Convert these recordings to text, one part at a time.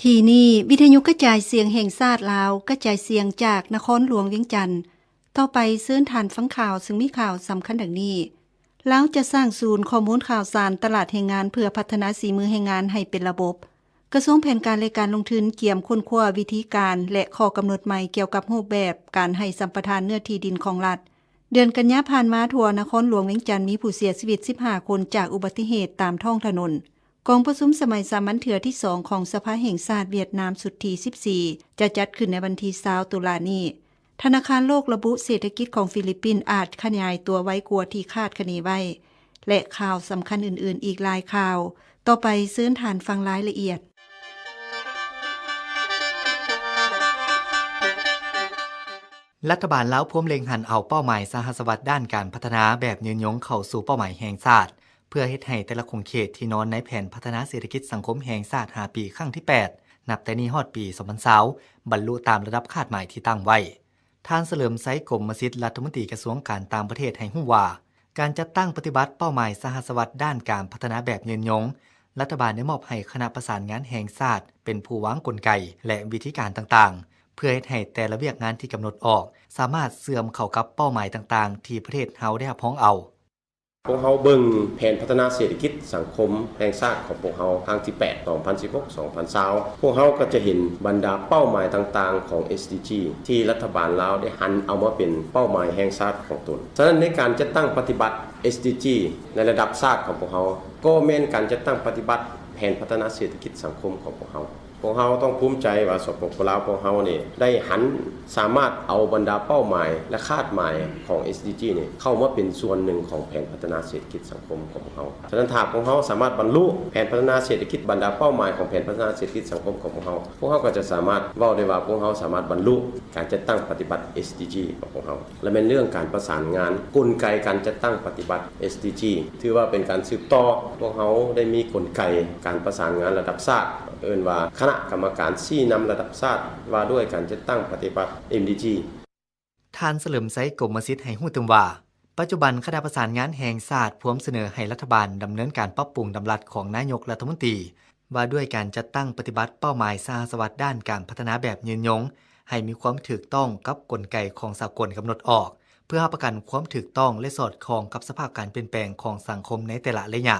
ทีนี้วิทยุกระจายเสียงแห่งชาติลาวกระจายเสียงจากนครหลวงเวียงจันทน์ต่อไปซื้นฐานฟังข่าวซึ่งมีข่าวสำคัญดังนี้ลาวจะสร้างศูนย์ข้อมูลข่าวสารตลาดแรงงานเพื่อพัฒนาฝีมือแรงงานให้เป็นระบบกระทรวงแผนการและการลงทุนเกี่ยมค้นคว้าวิธีการและข้อกำหนดใหม่เกี่ยวกับรูปแบบการให้สัมปทานเนื้อที่ดินของรัฐเดือนกันยายนผ่านมาทั่วนครหลวงเวียงจันทน์มีผู้เสียชีวิต15คนจากอุบัติเหตุตามท้องถนนกองประชุมสมัยสามัญเถือที่2ของสภาแห่งชาติเวียดนามสุดที่14จะจัดขึ้นในวันที่20ตุลาคมนี้ธนาคารโลกระบุเศรษฐกิจของฟิลิปปินส์อาจขยายตัวไว้กว่าที่คาดคะเนไว้และข่าวสำคัญอื่นๆอีกหลายข่าวต่อไปซื้นฐานฟังรายละเอียดรัฐบาลลาวพร้อมเล็งหันเอาเป้าหมายสหสวัสดิ์ด้านการพัฒนาแบบยืนยงเข้าสู่เป้าหมายแห่งชาติเพื่อเฮ็ดให้แต่ละคงเขตที่นอนในแผนพัฒนาเศรษฐกิจสังคมแห่งชาติ5ปีครั้งที่8นับแต่นี้ฮอดปี2020บรรลุตามระดับคาดหมายที่ตั้งไว้ท่านเฉลิมไซกรมศิษย์รัฐมนตรีกระทรวงการต่างประเทศให้ฮู้ว่าการจัดตั้งปฏิบัติเป้าหมายสหสวัสดิ์ด้านการพัฒนาแบบยืนยงรัฐบาลได้มอบให้คณะประสานงานแห่งชาติเป็นผู้วางกลไกและวิธีการต่างๆเพื่อให้แต่ละเวียกงานที่กำหนดออกสามารถเสื่อมเข้ากับเป้าหมายต่างๆที่ประเทศเฮาได้รับพ้องเอาพวกเขาเบิ่งแผนพัฒนาเศรษฐกิจสังคมแห่งชาติของพวกเขาครั้งที่8 2016-2020พวกเขาก็จะเห็นบรรดาเป้าหมายต่างๆของ SDG ที่รัฐบาลลาวได้หันเอามาเป็นเป้าหมายแห่งชาติของตนฉะนั้นในการจัดตั้งปฏิบัติ SDG ในระดับชาติของพวกเขาก็แม่นการจัดตั้งปฏิบัติแผนพัฒนาเศรษฐกิจสังคมของพวกเขาต้องภูมิใจว่าสปป.ลาวพวกเขานี่ได้หันสามารถเอาบรรดาเป้าหมายและคาดหมายของ SDG นี่เข้ามาเป็นส่วนหนึ่งของแผนพัฒนาเศรษฐกิจสังคมของพวกเขาฉะนั้นถ้าพวกเขาสามารถบรรลุแผนพัฒนาเศรษฐกิจบรรดาเป้าหมายของแผนพัฒนาเศรษฐกิจสังคมของพวกเขาก็จะสามารถเว้าได้ว่าพวกเขาสามารถบรรลุการจัดตั้งปฏิบัติ SDG ของพวกเขาและเป็นเรื่องการประสานงานกลไกการจัดตั้งปฏิบัติ SDG ถือว่าเป็นการสืบต่อพวกเขาได้มีกลไกการประสานงานระดับชาติเอิ้นว่าคณะกรรมการชี้นำระดับชาติว่าด้วยการจัดตั้งปฏิบัติ MDG ท่านเฉลิมไซกรมศิษย์ให้ฮู้ถึงว่าปัจจุบันคณะประสานงานแห่งชาติพร้อมเสนอให้รัฐบาลดำเนินการปรับปรุงดำรัสของนายกรัฐมนตรีว่าด้วยการจัดตั้งปฏิบัติเป้าหมายสหสวัสดิ์ด้านการพัฒนาแบบยืนยงให้มีความถูกต้องกับกลไกของสากลกำหนดออกเพื่อรับประกันความถูกต้องและสอดคล้องกับสภาพการเปลี่ยนแปลงของสังคมในแต่ละระยะ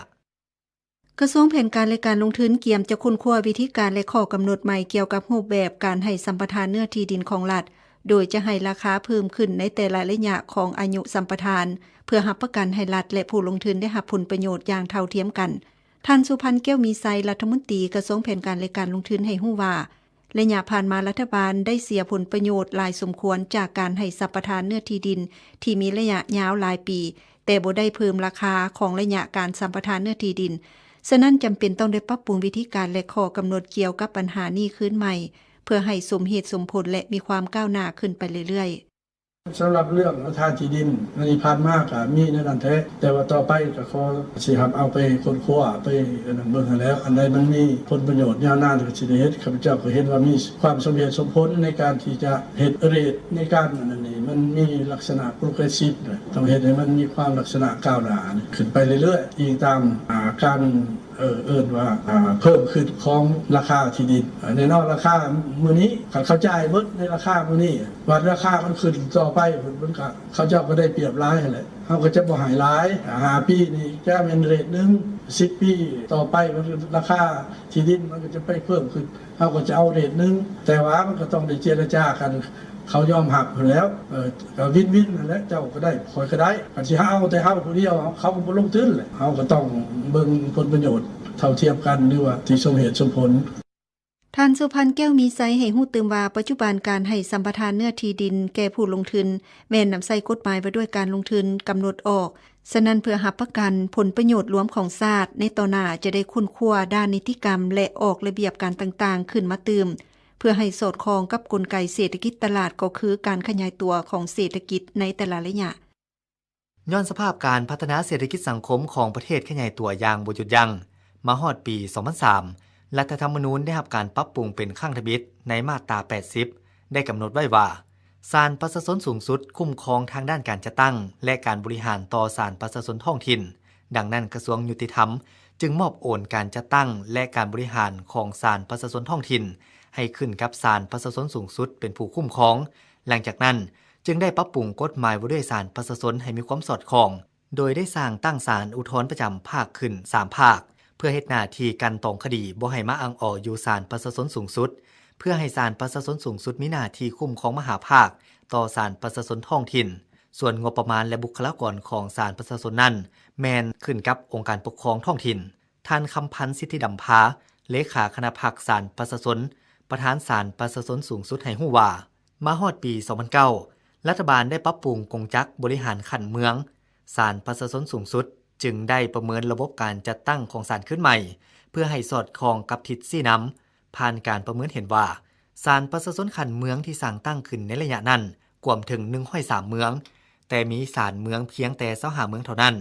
กระทรวงแผนการและการลงทุนเกี่ยมจะค้นคว้าวิธีการและข้อกำหนดใหม่เกี่ยวกับรูปแบบการให้สัมปทานเนื้อที่ดินของรัฐโดยจะให้ราคาเพิ่มขึ้นในแต่ละระยะของอายุสัมปทานเพื่อรับประกันให้รัฐและผู้ลงทุนได้รับผลประโยชน์อย่างเท่าเทียมกันท่านสุพันธ์แก้วมีไซรัฐมนตรีกระทรวงแผนการและการลงทุนให้ฮู้ว่าระยะผ่านมารัฐบาลได้เสียผลประโยชน์หลายสมควรจากการให้สัมปทานเนื้อที่ดินที่มีระยะยาวหลายปีแต่บ่ได้เพิ่มราคาของระยะการสัมปทานเนื้อที่ดินฉะนั้นจำเป็นต้องได้ปรับปรุงวิธีการและข้อกำหนดเกี่ยวกับปัญหานี้ขึ้นใหม่เพื่อให้สมเหตุสมผลและมีความก้าวหน้าขึ้นไปเรื่อยๆสำหรับเรื่องราคาที่ดินมันผ่านมากก็มีในนั้นแท้แต่ว่าต่อไปก็ขอสิครับเอาไปค้นคว้าไปเบิ่งให้แล้วอันใดมันมีผลประโยชน์ยาวนานก็สิได้เฮ็ดข้าพเจ้าก็เห็นว่ามีความสมเหตุสมผลในการที่จะเฮ็ดเรทในการนั้นนี่มันมีลักษณะโปรเกรสซีฟต้องเฮ็ดให้มันมีความลักษณะก้าวหน้าขึ้นไปเรื่อยๆอีกตามการว่าเพิ่มขึ้นของราคาที่ดินในนอกราคามื้อนี้เข้าใจเบิดในราคามื้อนี้ว่าราคามันขึ้นต่อไปมันก็เขาเจ้าก็ได้เปรียบหลายแหละเฮาก็จะบ่ให้หลาย5ปีนี่แก้เป็นเรทนึง10ปีต่อไปมันราคาที่ดินมันก็จะไปเพิ่มขึ้นเฮาก็จะเอาเรทนึงแต่ว่ามันก็ต้องได้เจรจากันเขายอมหักแล้วก็วินนั่นแหละเจ้าก็ได้ข่อยก็ได้คันสิเอาแต่เฮาผู้เดียวเขาบ่ลงทุนแหละเฮาก็ต้องเบิ่งผลประโยชน์เท่าเทียมกันหรือว่าที่สมเหตุสมผลท่านสุพันธ์แก้วมีไซให้ฮู้ตื่มว่าปัจจุบันการให้สัมปทานเนื้อที่ดินแก่ผู้ลงทุนแม่นนำใส่กฎหมายไว้ด้วยการลงทุนกำหนดออกฉะนั้นเพื่อรับประกันผลประโยชน์รวมของชาติในต่อหน้าจะได้คุ้นคว้าด้านนิติกรรมและออกระเบียบการต่างๆขึ้นมาเติมเพื่อให้สอดคล้องกับกลไกเศรษฐกิจตลาดก็คือการขยายตัวของเศรษฐกิจในแต่ละระยะย้อนสภาพการพัฒนาเศรษฐกิจสังคมของประเทศขยายตัวอย่างบ่หยุดยั้งมาฮอดปี 2003 รัฐธรรมนูญได้รับการปรับปรุงเป็นขั้งทบิดในมาตรา 80 ได้กำหนดไว้ว่าศาลประชาชนสูงสุดคุ้มครองทางด้านการจัดตั้งและการบริหารต่อศาลประชาชนท้องถิ่นดังนั้นกระทรวงยุติธรรม จึงมอบโอนการจัดตั้งและการบริหารของศาลประชาชนท้องถิ่นให้ขึ้นกับศาลประชาชนสูงสุดเป็นผู้คุ้มครองหลังจากนั้นจึงได้ปรับปรุงกฎหมายว่าด้วยศาลประชาชนให้มีความสอดคล้องโดยได้สร้างตั้งศาลอุทธรณ์ประจำภาคขึ้น3ภาคเพื่อเฮ็ดหน้าที่กันตองคดีบ่ให้มาอังอออยู่ศาลประชาชนสูงสุดเพื่อให้ศาลประชาชนสูงสุดมีหน้าที่คุ้มครองมหาภาคต่อศาลประชาชนท้องถิ่นส่วนงบประมาณและบุคลากรของศาลประชาชนนั้นแม่นขึ้นกับองค์การปกครองท้องถิ่นท่านคำพันธ์สิทธิดำพาเลขาคณะพักศาลประชาชนประธานศาลประชาชนสูงสุดให้ฮู้ว่ามาฮอดปี 2009 รัฐบาลได้ปรับปรุงกงจักรบริหารขันเมืองศาลประชาชนสูงสุดจึงได้ประเมินระบบการจัดตั้งของศาลขึ้นใหม่เพื่อให้สอดคล้องกับทิศสีน้ำผ่านการประเมินเห็นว่าศาลประชาชนขันเมืองที่สร้างตั้งขึ้นในระยะนั้นกว่าถึง103เมืองแต่มีศาลเมืองเพียงแต่25เมืองเท่านั้น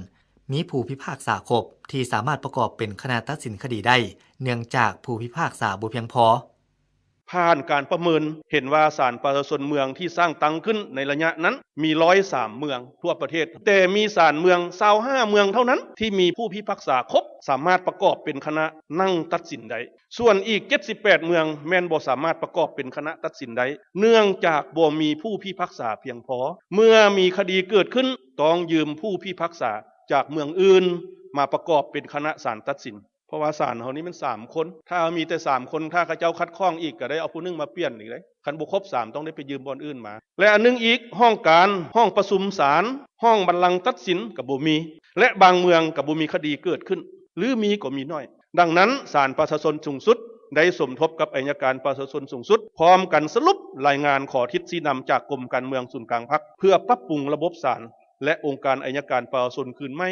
มีผู้พิพากษาครบที่สามารถประกอบเป็นคณะตัดสินคดีได้เนื่องจากผู้พิพากษาบ่เพียงพอผ่านการประเมินเห็นว่าศาลประชาชนเมืองที่สร้างตั้งขึ้นในระยะนั้นมี103เมืองทั่วประเทศแต่มีศาลเมือง25เมืองเท่านั้นที่มีผู้พิพากษาครบสามารถประกอบเป็นคณะนั่งตัดสินได้ส่วนอีก78เมืองแม่นบ่สามารถประกอบเป็นคณะตัดสินได้เนื่องจากบ่มีผู้พิพากษาเพียงพอเมื่อมีคดีเกิดขึ้นต้องยืมผู้พิพากษาจากเมืองอื่นมาประกอบเป็นคณะศาลตัดสินเพราะว่าศาลเฮานี้มัน3คนถ้ามีแต่3คนถ้าเขาเจ้าคัดค้องอีกก็ได้เอาผู้นึงมาเปลี่ยนอีกเลยคันบ่ครบ3ต้องได้ไปยืมบ่อนอื่นมาและอันนึงอีกห้องการห้องประชุมศาลห้องบัลลังก์ตัดสินก็บ่มีและบางเมืองก็บ่มีคดีเกิดขึ้นหรือมีก็มีน้อยดังนั้นศาลประชาชนสูงสุดได้สมทบกับอัยการประชาชนสูงสุดพร้อมกันสรุปรายงานขอทิศชี้นำจากกรมการเมืองศูนย์กลางพรรคเพื่อปรับปรุงระบบศาลและองค์การอัยการประชาชนคืนใหม่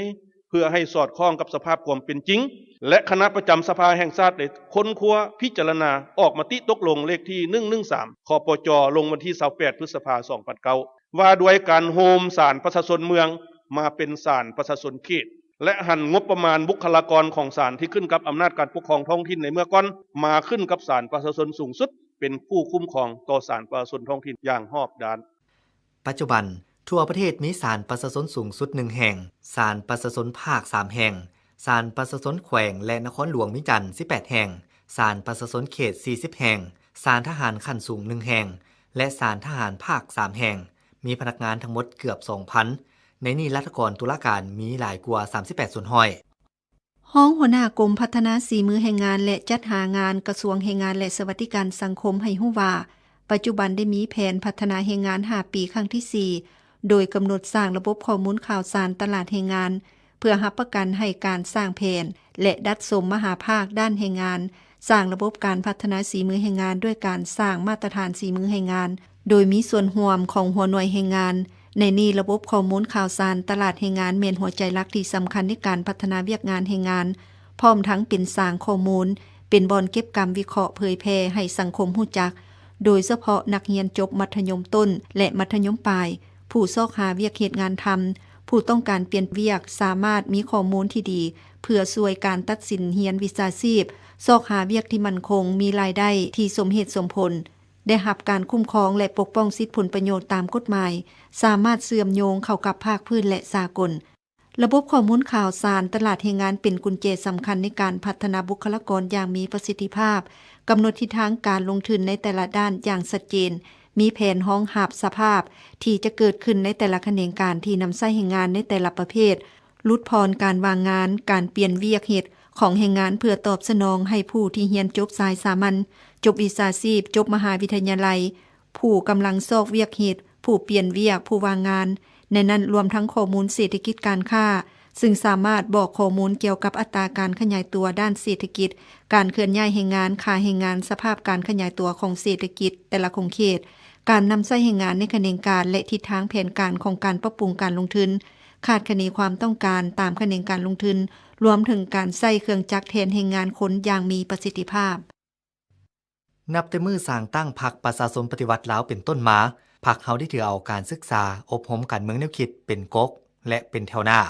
เพื่อให้สอดคล้องกับสภาพความเป็นจริงและคณะประจำสภาแห่งชาติได้ค้นคว้าพิจารณาออกมติตกลงเลขที่113คปจลงวันที่28พฤษภาคม2009ว่าด้วยการโฮมศาลประชาชนเมืองมาเป็นศาลประชาชนเขตและหันงบประมาณบุคลากรของศาลที่ขึ้นกับอำนาจการปกครองท้องถิ่นในเมื่อก่อนมาขึ้นกับศาลประชาชนสูงสุดเป็นผู้คุ้มครองต่อศาลประชาชนท้องถิ่นอย่างรอบด้านปัจจุบันทั่วประเทศมีศาลประชาชนสูงสุด1แห่งศาลประชาชนภาค3แห่งศาลประชาชนแขวงและนครหลวงมีจันทร์18แห่งศาลประชาชนเขต40แห่งศาลทหารขั้นสูง1แห่งและศาลทหารภาค3แห่งมีพนักงานทั้งหมดเกือบ 2,000 ในนี้รัฐกรตุลาการมีหลายกว่า38ส่วนห้อยห้องหัวหน้ากรมพัฒนาสีมือแห่งงานและจัดหางานกระทรวงแรงงานและสวัสดิการสังคมให้ฮู้ว่าปัจจุบันได้มีแผนพัฒนาแรงงาน5ปีครั้งที่4โดยกำหนดสร้างระบบข้อมูลข่าวสารตลาดแรงงานเพื่อรับประกันให้การสร้างแผนและดัดสมมหาภาคด้านแรงงานสร้างระบบการพัฒนาสีมือแรงงานด้วยการสร้างมาตรฐานสีมือแรงงานโดยมีส่วนร่วมของหัวหน่วยแรงงานในนี้ระบบข้อมูลข่าวสารตลาดแรงงานเป็นหัวใจหลักที่สำคัญในการพัฒนาเวียกงานแรงงานพร้อมทั้งเป็นสร้างข้อมูลเป็นบ่อนเก็บกรรมวิเคราะห์เผยแพร่ให้สังคมรู้จักโดยเฉพาะนักเรียนจบมัธยมต้นและมัธยมปลายผู้ซอกหาเวียกเฮ็ดงานทำผู้ต้องการเปลี่ยนเวียกสามารถมีข้อมูลที่ดีเพื่อช่วยการตัดสินเรียนวิชาชีพซอกหาเวียกที่มั่นคงมีรายได้ที่สมเหตุสมผลได้รับการคุ้มครองและปกป้องสิทธิผลประโยชน์ตามกฎหมายสามารถเชื่อมโยงเข้ากับภาคพื้นและสากลระบบข้อมูลข่าวสารตลาดแรงงานเป็นกุญแจสำคัญในการพัฒนาบุคลากรอย่างมีประสิทธิภาพกำหนดทิศทางการลงทุนในแต่ละด้านอย่างชัดเจนมีแผนรองรับสภาพที่จะเกิดขึ้นในแต่ละแขนงการที่นำใช้แรงงานในแต่ละประเภทลดพรการวางงานการเปลี่ยนเวียกเฮ็ดของแรงงานเพื่อตอบสนองให้ผู้ที่เรียนจบสายสามัญจบวิชาชีพจบมหาวิทยาลัยผู้กำลังซอกเวียกเฮ็ดผู้เปลี่ยนเวียกผู้วางงานในนั้นรวมทั้งข้อมูลเศรษฐกิจการค้าซึ่งสามารถบอกข้อมูลเกี่ยวกับอัตราการขยายตัวด้านเศรษฐกิจการเคลื่อนย้ายแรงงานค่าแรงงานสภาพการขยายตัวของเศรษฐกิจแต่ละคงเขตการนำใช้แรงงานในแขนงการและทิศทางแผนการของการปรับปรุงการลงทุนคาดคะเนความต้องการตามแขนงการลงทุนรวมถึงการใช้เครื่องจักรแทนแรงงานคนอย่างมีประสิทธิภาพนับแต่มือสร้างตั้งพรรคประชาชนปฏิวัติลาวเป็นต้นมาพรรคเฮาได้ถือเอาการศึกษาอบรมการเมืองแนวคิดเป็นกกและเป็นแถวหน้า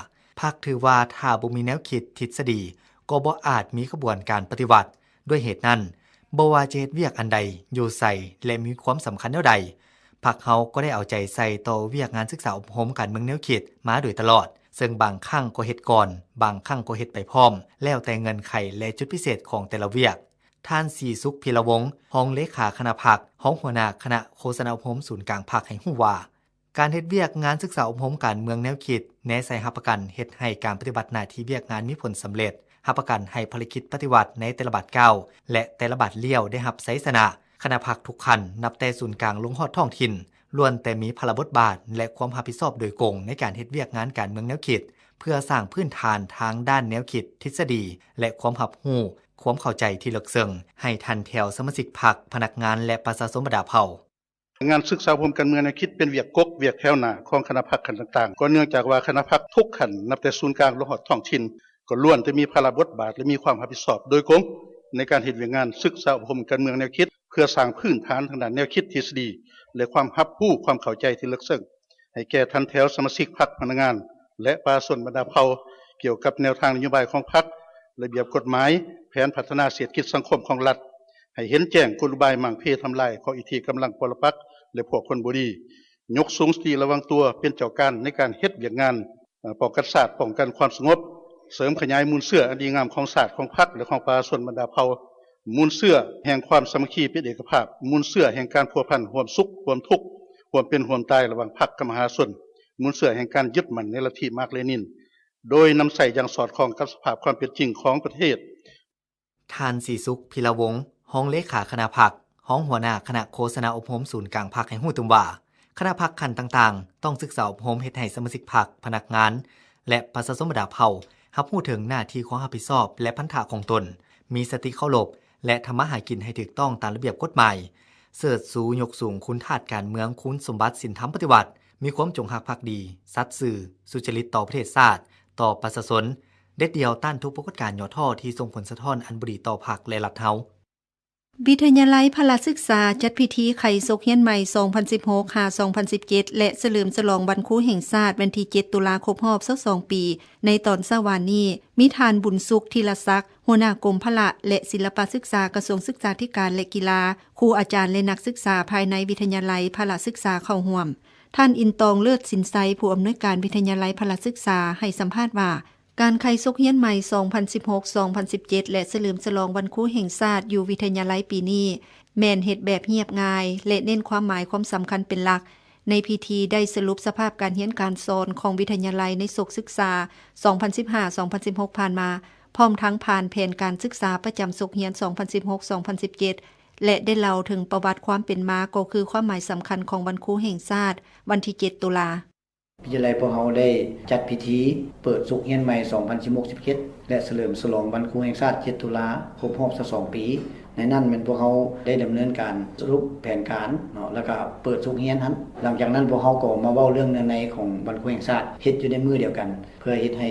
พรรคถือว่าถ้าบ่มีแนวคิดทฤษฎีก็บ่อาจมีกระบวนการปฏิวัติด้วยเหตุนั้นบ่ว่าจะเฮ็ดเวียกอันใดอยู่ไสและมีความสำคัญแนวใดพรรคเฮาก็ได้เอาใจใส่ต่อเวียกงานศึกษาอบรมการเมืองแนวคิดมาโดยตลอด ซึ่งบางครั้งก็เฮ็ดก่อนบางครั้งก็เฮ็ดไปพร้อมแล้วแต่เงินไขและจุดพิเศษของแต่ละเวียกท่านศรีสุขพิรวงศ์รองเลขาคณะพรรครองหัวหน้าคณะโฆษณาอบรมศูนย์กลางพรรคให้ฮู้ว่าการเฮ็ดเวียกงานศึกษาอบรมการเมืองแนวคิดแนะใส่รับประกันเฮ็ดให้การปฏิบัติหน้าที่เวียกงานมีผลสำเร็จรับประกันให้ภารกิจปฏิวัติในแต่ละบัดก้าวและแต่ละบัดเลี้ยวได้รับไสชนะคณะพรรคทุกคันนับแต่ศูนย์กลางลงฮอดท้องถิ่นล้วนแต่มีพลบทบาทและความรับผิดชอบโดยตรงในการเฮ็ดเวียกงานการเมืองแนวคิดเพื่อสร้างพื้นฐานทางด้านแนวคิดทฤษฎีและความรับรู้ความเข้าใจที่ลึกซึ้งให้ทันแถวสมาชิกพรรคพนักงานและประชาชนบรรดาเผ่างานศึกษาอบรมการเมืองแนวคิดเป็นเวียกกกเวียกแถวหน้าของคณะพรรคขันต่างๆก็เนื่องจากว่าคณะพรรคทุกขันนับแต่ศูนย์กลางลงฮอดท้องถิ่นก็ล้วนจะมีภาระบทบาทและมีความรับผิดชอบโดยตรงในการเฮ็ดเวียกงานศึกษาอบรมการเมืองแนวคิดเพื่อสร้างพื้นฐานทางด้านแนวคิดทฤษฎีและความรับรู้ความเข้าใจที่ลึกซึ้งให้แก่ทันแถวสมาชิกพรรคพนักงานและประชาชนบรรดาเผ่าเกี่ยวกับแนวทางนโยบายของพรรคระเบียบกฎหมายแผนพัฒนาเศรษฐกิจสังคมของรัฐให้เห็นแจ้งกลอุบายมั่งเพทำลายของอิทธิกำลังปรปักษ์และพวกคนบ่ดียกสูงสติระวังตัวเป็นเจ้าการในการเฮ็ดเวียกงานป้องกันชาติป้องกันความสงบเสริมขยายมูลเสื้ออันดีงามของชาติของพรรคและของประชาชนบรรดาเผ่ามูลเสื้อแห่งความสามัคคีเป็นเอกภาพมูลเสื้อแห่งการพัวพันร่วมสุขร่วมทุกข์ร่วมเป็นร่วมตายระหว่างพรรคกับมหาชนมูลเสื้อแห่งการยึดมั่นในลัทธิมาร์กเลนินโดยนำใส่อย่างสอดคล้องกับสภาพความเป็นจริงของประเทศท่านศรีสุขพิรวงศ์รองเลขาคณะพรรครองหัวหน้าคณะโฆษณาอบรมศูนย์กลางพรรคให้ฮู้ถึงว่าคณะพรรคขันต่างๆต้องศึกษาอบรมเฮ็ดให้สมาชิกพรรคพนักงานและประชาชนบรรดาเผ่ารับรู้ถึงหน้าที่ความรับผิดชอบและพันธะของตนมีสติเคารพและทำมาหากินให้ถูกต้องตามระเบียบกฎหมายเสิร์ชสู่ยกสูงคุณธาตุการเมืองคุณสมบัติศีลธรรมปฏิบัติมีความจงรักภักดีสัตย์ซื่อสุจริตต่อประเทศชาติต่อประชาชนเด็ดเดียวต้านทุกปรากฏการณ์ย่อท่อที่ส่งผลสะท้อนอันบ่ดีต่อพรรคและรัฐเฮาวิทยาลัยพละศึกษาจัดพิธีไขศกเฮียนใหม่ 2016-2017 และเฉลิมฉลองวันครูแห่งชาติวันที่ 7 ตุลาคมรอบ22 ปี ในตอนเช้าวานนี้มีทานบุญสุขธีรศักดิ์หัวหน้ากรมพละและศิลปศึกษากระทรวงศึกษาธิการและกีฬาครูอาจารย์และนักศึกษาภายในวิทยาลัยพละศึกษาเข้าร่วมท่านอินตองเลิศสินไซผู้อำนวยการวิทยาลัยพละศึกษาให้สัมภาษณ์ว่าการไขศกเฮียนใหม่ 2016-2017 และเฉลิมฉลองวันครูแห่งชาติอยู่วิทยาลัยปีนี้แม่นเฮ็ดแบบเรียบง่ายและเน้นความหมายความสำคัญเป็นหลักในพิธีได้สรุปสภาพการเรียนการสอนของวิทยาลัยในศกศึกษา 2015-2016 ผ่านมาพร้อมทั้งผ่านแผนการศึกษาประจำศกเรียน 2016-2017 และได้เล่าถึงประวัติความเป็นมาก็คือความหมายสำคัญของวันครูแห่งชาติวันที่ 7 ตุลาวิทยาลัยพวกเราได้จัดพิธีเปิดศุกร์เฮียนใหม่ 2016-17 และเฉลิมฉลองวันครูแห่งชาติ 7 ตุลาครบรอบ22 ปี ในนั้นเป็นพวกเราได้ดำเนินการสรุปแผนการเนาะแล้วก็เปิดศุกร์เฮียนนั้นหลังจากนั้นพวกเราก็มาเว้าเรื่องเนื้อในของวันครูแห่งชาติเฮ็ดอยู่ในมือเดียวกันเพื่อเฮ็ดให้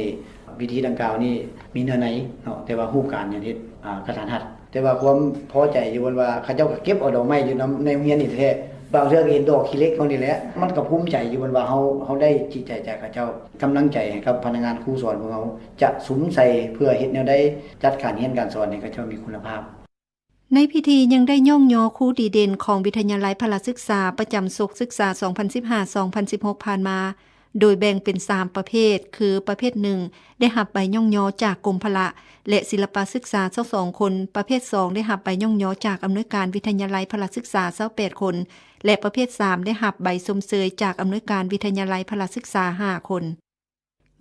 พิธีดังกล่าวนี้มีเนื้อในเนาะแต่ว่ารูปการเนี่ยเฮ็ดกระทันหันแต่ว่าความพอใจอยู่ว่าเขาเจ้าก็เก็บเอาดอกไม้อยู่ในโรงเรียนนี่แท้บางเรื่องเห็นดอกขี้เล็กของนี่แหละมันก็ภูมิใจอยู่ว่าเฮาได้จิตใจจากเขาเจ้ากำลังใจให้กับพนักงานครูสอนของเฮาจะสุมใส่เพื่อเฮ็ดแนวใดจัดการเรียนการสอนให้เขาเจ้ามีคุณภาพในพิธียังได้ย่องยอครูดีเด่นของวิทยาลัยพละศึกษาประจำศกศึกษา 2015-2016 ผ่านมาโดยแบ่งเป็น3ประเภทคือประเภท1ได้รับใบย่องยอจากกรมพละและศิลปศึกษา22คนประเภท2ได้รับใบย่องยอจากอำนวยการวิทยาลัยพละศึกษา28คนและประเภท3ได้รับใบชมเชยจากอำนวยการวิทยาลัยพละศึกษา5คน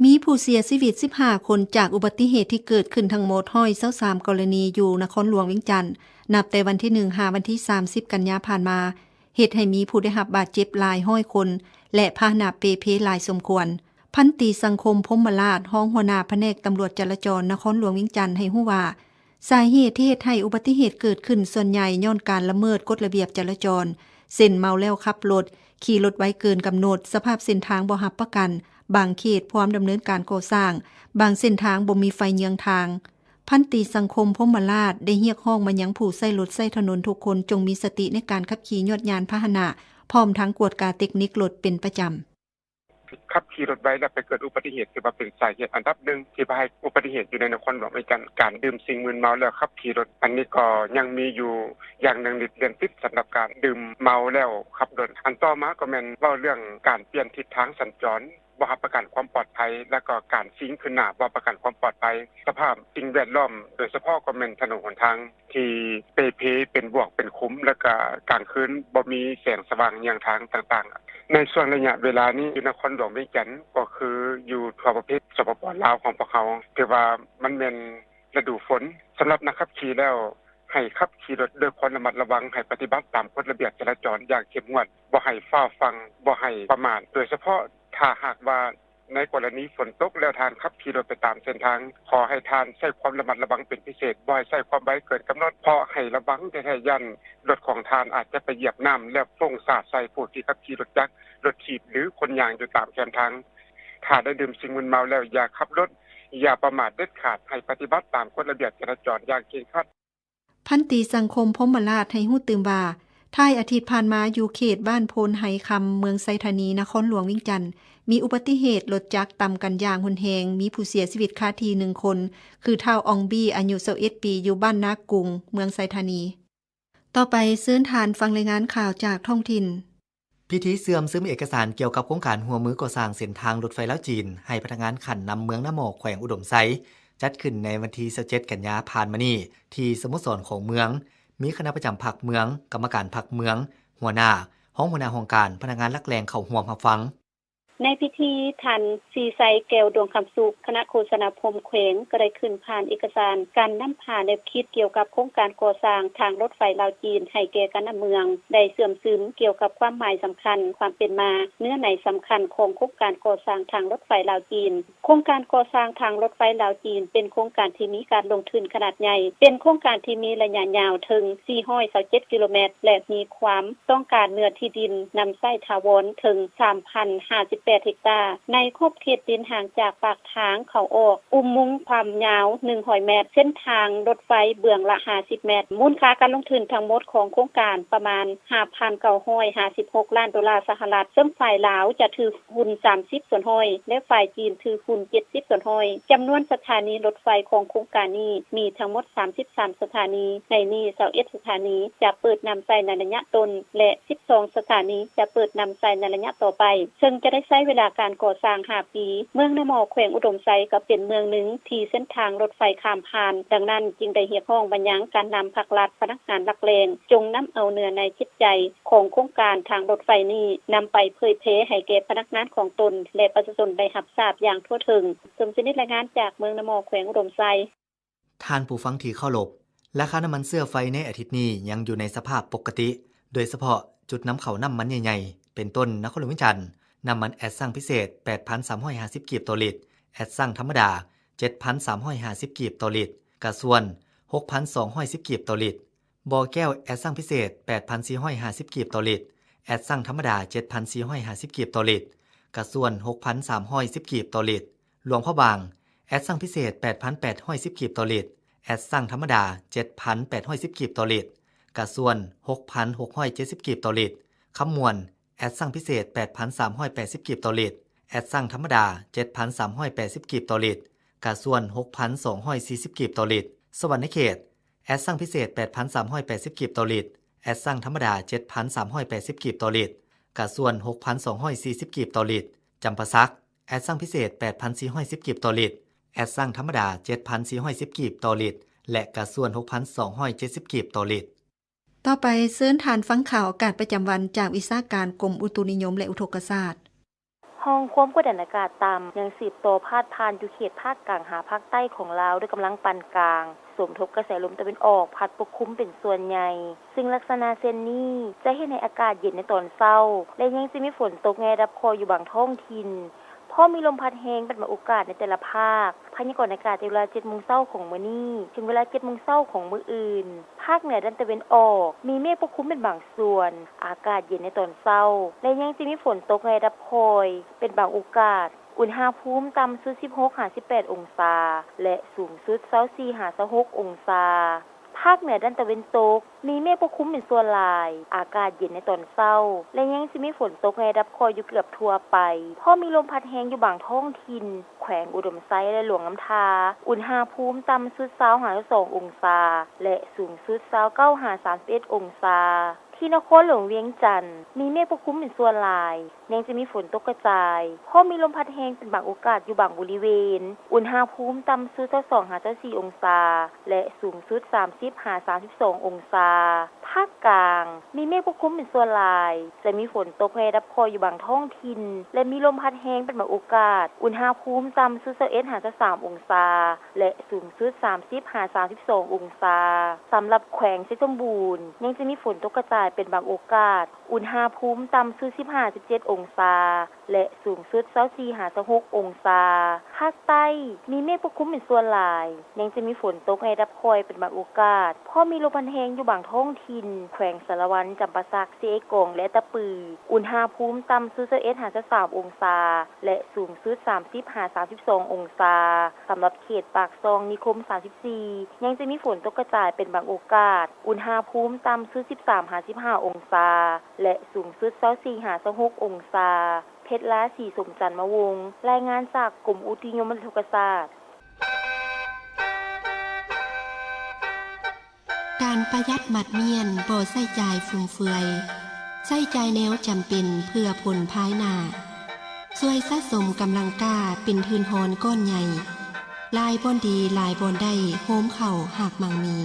มีผู้เสียชีวิต15คนจากอุบัติเหตุที่เกิดขึ้นทั้งหมด123กรณีอยู่นครหลวงเวียงจันทน์นับแต่วันที่1 หาวันที่30กันยายนผ่านมาเหตุให้มีผู้ได้รับบาดเจ็บหลาย100คนและพาหนะเปเพหลายสมควรพันตรีสังคมพรหมราชรองหัวหน้าแผนกตำรวจจราจรนครหลวงเวียงจันทน์ให้ฮู้ว่าสาเหตุที่เฮ็ดให้อุบัติเหตุเกิดขึ้นส่วนใหญ่ย้อนการละเมิดกฎระเบียบจราจรเส้นเมาแล้วขับรถขี่รถไว้เกินกำหนดสภาพเส้นทางบ่รับประกันบางเขตพร้อมดำเนินการก่อสร้างบางเส้นทางบ่มีไฟเยืองทางพันตรีสังคมพรหมราชได้เรียกร้องมายังผู้ใช้รถใช้ถนนทุกคนจงมีสติในการขับขี่ยวดยานพาหนะพร้อมทั้งกวดกาเทคนิครถเป็นประจำขับขี่รถไปแล้วไปเกิดอุบัติเหตุถือว่าเป็นสาเหตุอันดับหนึ่งที่พาให้อุบัติเหตุอยู่ในนครหลวงเวียงจันทน์การดื่มสิ่งมึนเมาแล้วขับขี่รถอันนี้ก็ยังมีอยู่อย่างหนึ่งเดือนติดสำหรับการดื่มเมาแล้วขับรถอันต่อมาก็แม่นเว้าเรื่องการเปลี่ยนทิศทางสัญจร บ่รับประกันความปลอดภัยและก็การซิงขึ้นหน้าบ่ประกันความปลอดภัยสภาพสิ่งแวดล้อมโดยเฉพาะก็แม่นถนนหนทางที่เปเพเป็นบวกเป็นคุ้มแล้วก็กลางคืนบ่มีแสงสว่างอย่างทางต่างๆในส่วนระยะเวลานี้อยู่นครหลวงเวียงจันทน์ก็คืออยู่ทั่วประเทศสปป.ลาวของพวกเขาถือว่ามันเป็นฤดูฝนสำหรับนักขับขี่แล้วให้ขับขี่รถด้วยความระมัดระวังให้ปฏิบัติตามกฎระเบียบจราจรอย่างเข้มงวดบ่ให้ฝ่าฟังบ่ให้ประมาทโดยเฉพาะถ้าหากว่าในกรณีฝนตกแล้วทานขับขี่รถไปตามเส้นทางขอให้ทานใช้ความระมัดระวังเป็นพิเศษบ่ให้ใช้ความไวเกินกำหนดเพราะให้ระวังแต่ให้ยันรถของทานอาจจะไปเหยียบน้ำแล้วฟงสาดใส่ผู้ที่ขับขี่รถจักรรถถีบหรือคนย่างอยู่ตามเส้นทางถ้าได้ดื่มสิ่งมึนเมาแล้วอย่าขับรถอย่าประมาทเด็ดขาดให้ปฏิบัติตามกฎระเบียบจราจรอย่างเคร่งครัดพันตรีสังคมพรหมราชให้ฮู้ตื่มว่าท้ายอาทิตย์ผ่านมาอยู่เขตบ้านโพนไหคำเมืองไซธานีนครหลวงเวียงจันทน์มีอุบัติเหตุรถจักรต่ำกันอย่างรุนแรงมีผู้เสียชีวิตคาที่1คนคือเฒ่าอองบี้อายุ21ปีอยู่บ้านนากรุงเมืองไซธานีต่อไปเชิญทานฟังรายงานข่าวจากท้องถิ่นพิธีเสื่อมซึมเอกสารเกี่ยวกับโครงการหัวมือก่อสร้างเส้นทางรถไฟลาวจีนให้พนักงานขันนำเมืองน้ำหมอกแขวงอุดมไซจัดขึ้นในวันที่17กันยายนผ่านมานี้ที่สโมสรของเมืองมีคณะประจำภาคเมืองกรรมการภาคเมืองหัวหน้าห้องหัวหน้าโครงการพนักงานหลักแหล่งเข้าร่วมรับฟังในพิธีท่านซีไซแก้วดวงคำสุขคณะโฆษณาพรมแขวงก็ได้ขึ้นผ่านเอกสารการนำผ่านแนวคิดเกี่ยวกับโครงการก่อสร้างทางรถไฟลาวจีนให้แก่กันเมืองได้เสื่อมซึมเกี่ยวกับความหมายสำคัญความเป็นมาเนื้อในสำคัญของโครงการก่อสร้างทางรถไฟลาวจีนโครงการก่อสร้างทางรถไฟลาวจีนเป็นโครงการที่มีการลงทุนขนาดใหญ่เป็นโครงการที่มีระยะยาวถึง427กิโลเมตรและมีความต้องการเนื้อที่ดินนำใช้ถาวรถึง 3,058 เฮกตาร์ในขอบเขตดินห่างจากปากทางเข้าออกอุโมงค์ความยาว100เมตรเส้นทางรถไฟเบื้องละ50เมตรมูลค่าการลงทุนทั้งหมดของโครงการประมาณ 5,956 ล้านดอลลาร์สหรัฐซึ่งฝ่ายลาวจะถือหุ้น 30% และฝ่ายจีนถือหุ้น 70% จำนวนสถานีรถไฟของโครงการนี้มีทั้งหมด33สถานีในนี้21สถานีจะเปิดนำใช้ในระยะต้นและ12สถานีจะเปิดนำใช้ในระยะต่อไปซึ่งจะได้ใช้เวลาการก่อสร้าง5ปีเมืองนมอแขวงอุดมไซก็เป็นเมืองหนึ่งที่เส้นทางรถไฟข้ามผ่านดังนั้นจึงได้เรียกร้องบรรยังการนำภาครัฐพนักงานหลักแหล่งจงนำเอาเนื้อในจิตใจของโครงการทางรถไฟนี้นำไปเผยแพร่ให้แก่พนักงานของตนและประชาชนได้รับทราบอย่างทั่วถึงสมชนิดรายงานจากเมืองนมอแขวงอุดมไซท่านผู้ฟังที่เคารพราคาน้ำมันเสื้อไฟในอาทิตย์นี้ยังอยู่ในสภาพปกติโดยเฉพาะจุดนำเข้าน้ำมันใหญ่ๆเป็นต้นนครหลวงเวียงจันทน์น้ำมันแอดซังพิเศษ 8,350 กีบต่อลิตรแอดซังธรรมดา 7,350 กีบต่อลิตรกระส่วน 6,210 กีบต่อลิตรบ่อแก้วแอดซังพิเศษ 8,450 กีบต่อลิตรแอดซังธรรมดา 7,450 กีบต่อลิตรกระส่วน 6,310 กีบต่อลิตรหลวงพ่อบางแอดซังพิเศษ 8,810 กีบต่อลิตรแอดซังธรรมดา 7,810 กีบต่อลิตรกระส่วน 6,670 กีบต่อลิตรคำมวลแอดซังพิเศษ 8,380 กีบต่อลิตรแอดซังธรรมดา 7,380 กีบต่อลิตรกระส่วน 6,240 กีบต่อลิตรสวรรณเขตแอดซังพิเศษ 8,380 กีบต่อลิตรแอดซังธรรมดา 7,380 กีบต่อลิตรกระส่วน 6,240 กีบต่อลิตรจำปาสักแอดซังพิเศษ 8,410 กีบต่อลิตรแอดซังธรรมดา 7,410 กีบต่อลิตรและกระส่วน 6,270 กีบต่อลิตรต่อไปเชิญทานฟังข่าวอากาศประจำวันจากวิชาการกรมอุตุนิยมและอุทกศาสตร์ห้องความกดดันอากาศต่ำยังสืบโตพาดผ่านอยู่เขตภาคกลางหาภาคใต้ของลาวด้วยกำลังปานกลางสมทบกระแสลมตะวันออกพัดปกคลุมเป็นส่วนใหญ่ซึ่งลักษณะเช่นนี้จะเห็นในอากาศเย็นในตอนเช้าและยังจะมีฝนตกแงรับคออยู่บางท้องถิ่นพอมีลมพัดแรงเป็นโอกาสในแต่ละภาคพยากรณ์อากาศในเวลา 7:00 นของมื้อนี้ถึงเวลา 7:00 นของมื้ออื่นภาคเหนือด้านตะวันออกมีเมฆปกคลุมเป็นบางส่วนอากาศเย็นในตอนเช้าและยังจะมีฝนตกในรับคอยเป็นบางโอกาสอุณหภูมิต่ำสุด 16-18 องศาและสูงสุด 24-26 องศาภาคเหนือด้านตะวันตกมีเมฆปกคลุมเป็นส่วนหลายอากาศเย็นในตอนเช้าและยังสิมีฝนตกในรับคอยอยู่เกือบทั่วไปพอมีลมพัดแรงอยู่บางท้องถิ่นแขวงอุดมไซและหลวงน้ำทาอุณหภูมิต่ำสุด 20-22 องศาและสูงสุด 29-31 องศาท ที่นครหลวงเวียงจันทน์มีเมฆปกคลุมเป็นส่วนหลายยังจะมีฝนตกกระจายพอมีลมพัดแรงเป็นบางโอกาสอยู่บางบริเวณอุณหภูมิต่ำสุด22-24 องศาและสูงสุด30-32 องศาภาคกลางมีเมฆปกคลุมเป็นส่วนหลายจะมีฝนตกระดับพออยู่บางท้องถิ่นและมีลมพัดแรงเป็นบางโอกาสอุณหภูมิต่ำสุด21-23 องศาและสูงสุด30-32 องศาสำหรับแขวงเพชรบูรณ์ยังจะมีฝนตกกระจายเป็นบางโอกาสอุณหภูมิต่ำสุด15-17 องศาและสูงสุด24-26 องศาภาคใต้มีเมฆปกคลุมเป็นส่วนหลายยังจะมีฝนตกระดับพอเป็นบางโอกาสพอมีลมพัดแรงอยู่บางท้องถิ่นแขวงสารวันจำปาสักเสกงและตะปืออุณหภูมิต่ำสุด21-23 องศาและสูงสุด30-32 องศาสำหรับเขตปากซองนิคม34ยังจะมีฝนตกกระจายเป็นบางโอกาสอุณหภูมิต่ำสุด13-15 องศาและสูงสุด24-26 องศาเพชรล้าสีสมจันทร์มวงศ์รายงานจากกรมอุตุนิยมวิทยาศาสตร์การประหยัดหมัดเมียนบ่ใส่จ่ายฟุ่มเฟือยใส่จ่ายแนวจำเป็นเพื่อผลภายหน้าช่วยสะสมกำลังกล้าเป็นทืนหอนก้อนใหญ่ลายบอนดีลายบอนได้โฮมเข่าหากมังมี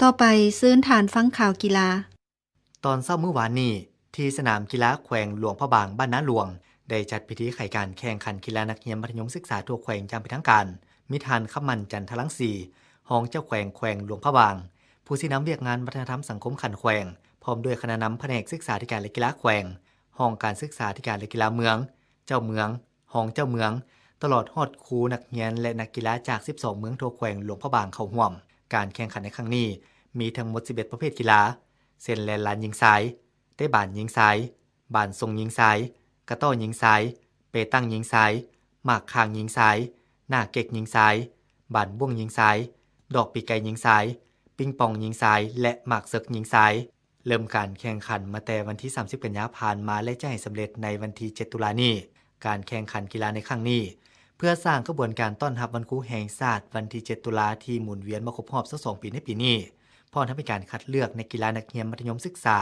ต่อไปซื้นฐานฟังข่าวกีฬาตอนเช้ามื้อวานนี้ที่สนามกีฬาแขวงหลวงพระบางบ้านนาหลวงได้จัดพิธีไขการแข่งขันกีฬานักเรียนมัธยมศึกษาทั่วแขวงจำเป็นทางการมีทานขมันจันทรังสีรองเจ้าแขวงหลวงพระบางผู้สินำเวียกงานวัฒนธรรมสังคมขันแขวงพร้อมด้วยคณะนำแผนกศึกษาธิการและกีฬาแขวงห้องการศึกษาธิการและกีฬาเมืองเจ้าเมืองห้องเจ้าเมืองตลอดฮอดครูนักเรียนและนักกีฬาจาก12เมืองทั่วแขวงหลวงพระบางเข้าร่วมการแข่งขันในครั้งนี้มีทั้งหมด11ประเภทกีฬาเส้นแล่นลานยิงสายได้บานยิงสายบานทรงยิงสายกระต้อยิงสายเปตั้งยิงสายหมากคางยิงสายหน้าเก็กยิงสายบานบ่วงยิงสายดอกปีกไก่ยิงสายปิงปองยิงสายและหมากเสกยิงสายเริ่มการแข่งขันมาแต่วันที่30กันยายนผ่านมาและจะให้สำเร็จในวันที่7ตุลาคมนี้การแข่งขันกีฬาในครั้งนี้เพื่อสร้างกระบวนการต้อนรับวันครูแห่งชาติวันที่7ตุลาคมที่หมุนเวียนมาครบรอบ22ปีในปีนี้พร้อมทั้งเป็นการคัดเลือกในกีฬานักเรียนมัธยมศึกษา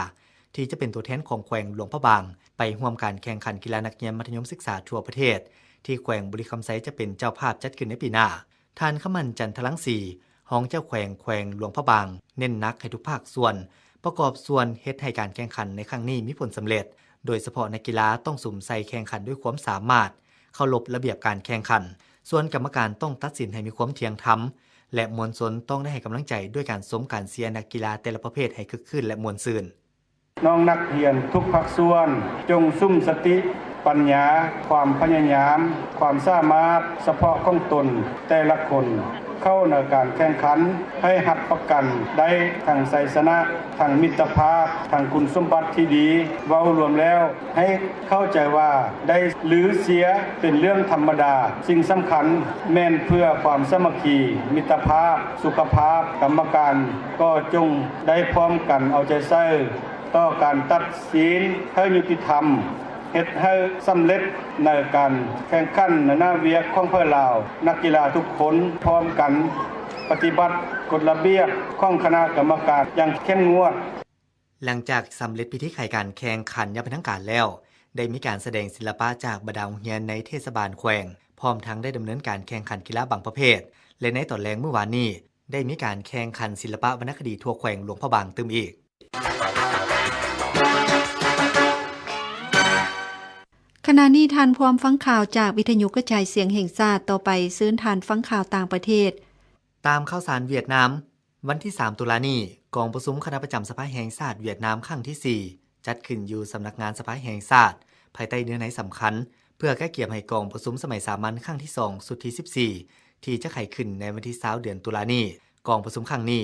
ที่จะเป็นตัวแทนของแขวงหลวงพระบางไปร่วมการแข่งขันกีฬานักเรียนมัธยมศึกษาทั่วประเทศที่แขวงบุรีคำไซจะเป็นเจ้าภาพจัดขึ้นในปีหน้าท่านขมันจันทรังสีรองเจ้าแขวงหลวงพระบางเน้นหนักให้ทุกภาคส่วนประกอบส่วนเฮ็ดให้การแข่งขันในครั้งนี้มีผลสำเร็จโดยเฉพาะนักกีฬาต้องสุ่มใส่แข่งขันด้วยความสามารถเคารพระเบียบการแข่งขันส่วนกรรมการต้องตัดสินให้มีความเที่ยงธรรมและมวลชนต้องได้ให้กำลังใจด้วยการสมการเชียร์นักกีฬาแต่ละประเภทให้คึกคืนและม่วนซื่นน้องนักเรียนทุกภาคส่วนจงซุ่มสติปัญญาความพยายามความสามารถเฉพาะของตนแต่ละคนเข้าในการแข่งขันให้หับประกันได้ทั้งชัยชนะทั้งมิตรภาพทั้งคุณสมบัติที่ดีเว้ารวมแล้วให้เข้าใจว่าได้หรือเสียเป็นเรื่องธรรมดาสิ่งสำคัญแม่นเพื่อความสามัคคีมิตรภาพสุขภาพกรรมการก็จงได้พร้อมกันเอาใจใส่ต่อการตัดสินให้ยุติธรรมเฮ็ดให้สำเร็จในการแข่งขันในหน้าเวียกของเพื่อลาวนักกีฬาทุกคนพร้อมกันปฏิบัติกฎระเบียบของคณะกรรมการอย่างเข้มงวดหลังจากสำเร็จพิธีไขการแข่งขันอย่างเป็นทางการแล้วได้มีการแสดงศิลปะจากบรรดาโรงเรียนในเทศบาลแขวงพร้อมทั้งได้ดำเนินการแข่งขันกีฬาบางประเภทและในตอนแรกเมื่อวานนี้ได้มีการแข่งขันศิลปะวรรณคดีทั่วแขวงหลวงพระบางตึมอีกขณะนี้ทานพร้อมฟังข่าวจากวิทยุกระจายเสียงแห่งชาติต่อไปซื้นทานฟังข่าวต่างประเทศตามข่าวสารเวียดนามวันที่3ตุลาคมนี้กองประชุมคณะประจำสภาแห่งชาติเวียดนามครั้งที่4จัดขึ้นอยู่สำนักงานสภาแห่งชาติภายใต้เนื้อในสำคัญเพื่อแก้เกียรติให้กองประชุมสมัยสามัญครั้งที่2สุดที่14ที่จะไขขึ้นในวันที่20เดือนตุลาคมนี้กองประชุมครั้งนี้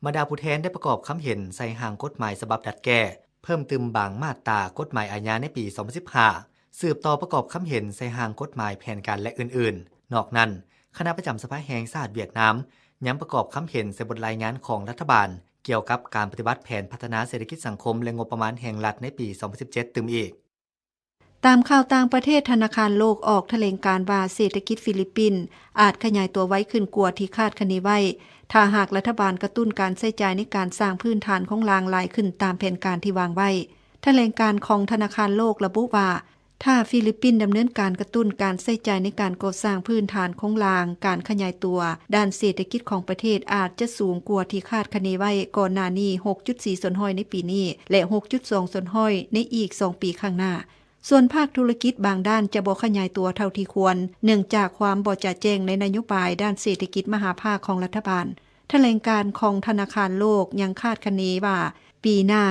บรรดาผู้แทนได้ประกอบคำเห็นใส่ร่างกฎหมายฉบับดัดแก้เพิ่มเติมบางมาตรากฎหมายอาญาในปี2015สืบต่อประกอบคำเห็นใส่ร่างกฎหมายแผนการและอื่นๆนอกนั้นคณะประจำสภาแห่งชาติเวียดนามยังประกอบคำเห็นใส่บทรายงานของรัฐบาล เกี่ยวกับการปฏิบัติแผนพัฒนาเศรษฐกิจสังคมและงบประมาณแห่งรัฐในปี 2017 ตื่มอีกตามข่าวต่างประเทศธนาคารโลกออกแถลงการว่าเศรษฐกิจฟิลิปปินส์อาจขยายตัวไว้ขึ้นกว่าที่คาดคะเนไว้ถ้าหากรัฐบาลกระตุ้นการใช้จ่ายในการสร้างพื้นฐานของรางหลายขึ้นตามแผนการที่วางไว้แถลงการของธนาคารโลกระบุว่าถ้าฟิลิปปินส์ดำเนินการกระตุ้นการใช้จ่ายในการก่อสร้างพื้นฐานของรางการขยายตัวด้านเศรษฐกิจของประเทศอาจจะสูงกว่าที่คาดคะเนไว้ก่อนหน้านี้ 6.4% ในปีนี้และ 6.2% ในอีก 2 ปีข้างหน้าส่วนภาคธุรกิจบางด้านจะบ่ขยายตัวเท่าที่ควรเนื่องจากความบ่จะแจ้งในนโยบายด้านเศรษฐกิจมหาภาคของรัฐบาลแถลงการของธนาคารโลกยังคาดคะเนว่าปีหน้า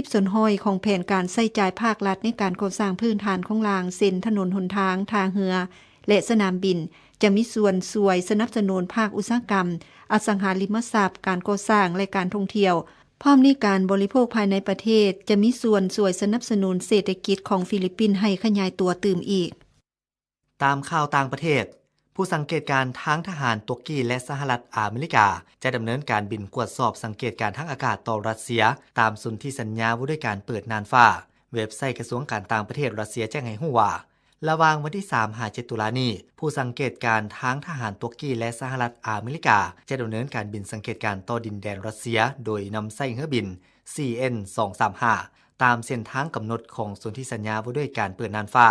40% ของแผนการใช้จ่ายภาครัฐในการก่อสร้างพื้นฐานของรางเส้นถนนหนทางทางเรือและสนามบินจะมีส่วนช่วยสนับสนุนภาคอุตสาหกรรมอสังหาริมทรัพย์การก่อสร้างและการท่องเที่ยวพร้อมนี้การบริโภคภายในประเทศจะมีส่วนช่วยสนับสนุนเศรษฐกิจของฟิลิปปินส์ให้ขยายตัวตื่มอีกตามข่าวต่างประเทศผู้สังเกตการทางทหารตุรกีและสหรัฐอเมริกาจะดำเนินการบินกวดสอบสังเกตการทางอากาศต่อรัสเซียตามสนธิสัญญาว่าด้วยการเปิดน่านฟ้าเว็บไซต์กระทรวงการต่างประเทศรัสเซียแจ้งให้รู้ว่าระหว่างวันที่ 3-7 ตุลาคมนี้ผู้สังเกตการทางทหารตุรกีและสหรัฐอเมริกาจะดำเนินการบินสังเกตการต่อดินแดนรัสเซียโดยนำใส่เรือบิน CN-235 ตามเส้นทางกำหนดของสนธิสัญญาว่าด้วยการเปิดน่านฟ้า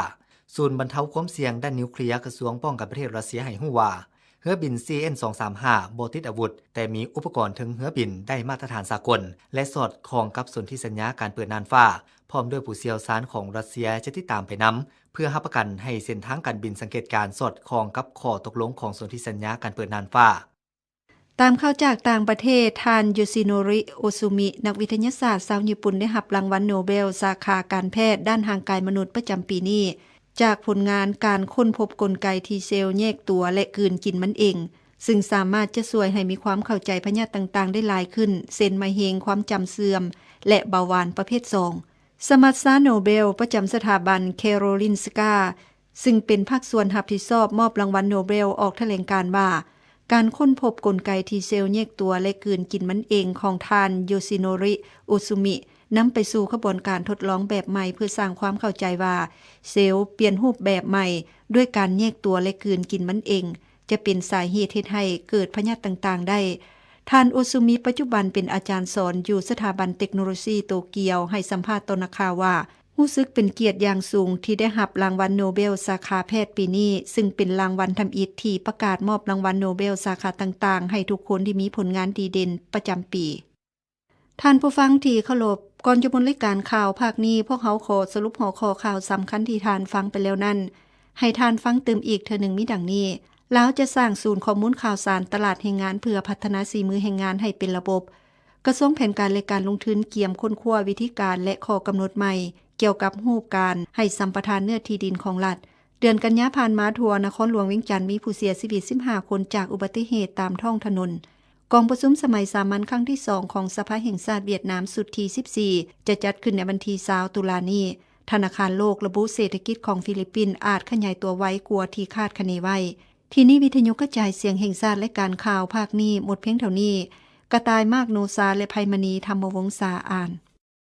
ศูนย์บรรเทาความเสี่ยงด้านนิวเคลียร์กระทรวงป้องกันประเทศรัสเซียให้รู้ว่าเรือบิน CN-235 บ่ติดอาวุธแต่มีอุปกรณ์ถึงเรือบินได้มาตรฐานสากลและสอดคล้องกับสนธิสัญญาการเปิดน่านฟ้าพร้อมด้วยผู้เชี่ยวชาญของรัสเซียจะติดตามไปนำเพื่อรับประกันให้เส้นทางการบินสังเกตการสอดคล้องกับข้อตกลงของสนธิสัญญาการเปิดน่านฟ้าตามข่าวจากต่างประเทศท่านโยชิโนริโอซุมินักวิทยาศาสตร์ชาวญี่ปุ่นได้รับรางวัลโนเบลสาขาการแพทย์ด้านร่างกายมนุษย์ประจำปีนี้จากผลงานการค้นพบกลไกที่เซลล์แยกตัวและกลืนกินมันเองซึ่งสามารถจะช่วยให้มีความเข้าใจพยาธิต่างๆได้หลายขึ้นเช่นมะเร็งความจำเสื่อมและเบาหวานประเภท2สมัชชาโนเบลประจำสถาบันแคโรลินสกาซึ่งเป็นภาคส่วนรับผิดชอบมอบรางวัลโนเบลออกแถลงการว่าการค้นพบกลไกที่เซลล์แยกตัวและกลืนกินมันเองของท่านโยชิโนริโอซุมินำไปสู่กระบวนการทดลองแบบใหม่เพื่อสร้างความเข้าใจว่าเซลล์เปลี่ยนรูปแบบใหม่ด้วยการแยกตัวและกลืนกินมันเองจะเป็นสาเหตุให้เกิดพยาธิต่างๆได้ท่านโอซุมิปัจจุบันเป็นอาจารย์สอนอยู่สถาบันเทคโนโลยีโตเกียวให้สัมภาษณ์ต่อนักข่าวว่ารู้สึกเป็นเกียรติอย่างสูงที่ได้รับรางวัลโนเบลสาขาแพทย์ปีนี้ซึ่งเป็นรางวัลทำอิฐที่ประกาศมอบรางวัลโนเบลสาขาต่างๆให้ทุกคนที่มีผลงานดีเด่นประจำปีท่านผู้ฟังที่เคารพก่อนจะบนรายการข่าวภาคนี้พวกเขาขอสรุปหัวข้อข่าวสำคัญที่ท่านฟังไปแล้วนั้นให้ท่านฟังเติมอีกเทื่อนึงมีดังนี้แล้วจะสร้างศูนย์ข้อมูลข่าวสารตลาดแรงงานเพื่อพัฒนาฝีมือแรงงานให้เป็นระบบกระทรวงแผนการและการลงทุนเกี่ยมค้นคว้าวิธีการและข้อกำหนดใหม่เกี่ยวกับรูปการให้สัมปทานเนื้อที่ดินของรัฐเดือนกันยายนผ่านมาทั่วนครหลวงเวียงจันทน์มีผู้เสียชีวิต15คนจากอุบัติเหตุตามท้องถนนกองประชุมสมัยสามัญครั้งที่2ของสภาแห่งชาติเวียดนามสุดที่14จะจัดขึ้นในวันที่20ตุลาคมนี้ธนาคารโลกระบุเศรษฐกิจของฟิลิปปินส์อาจขยายตัวไว้กว่าที่คาดคะเนไว้ที่นี้วิทยุกระจายเสียงแห่งชาติและการข่าวภาคนี้หมดเพียงเท่านี้กระต่ายมากโนซาและไพมณีธรรมวงศาอ่าน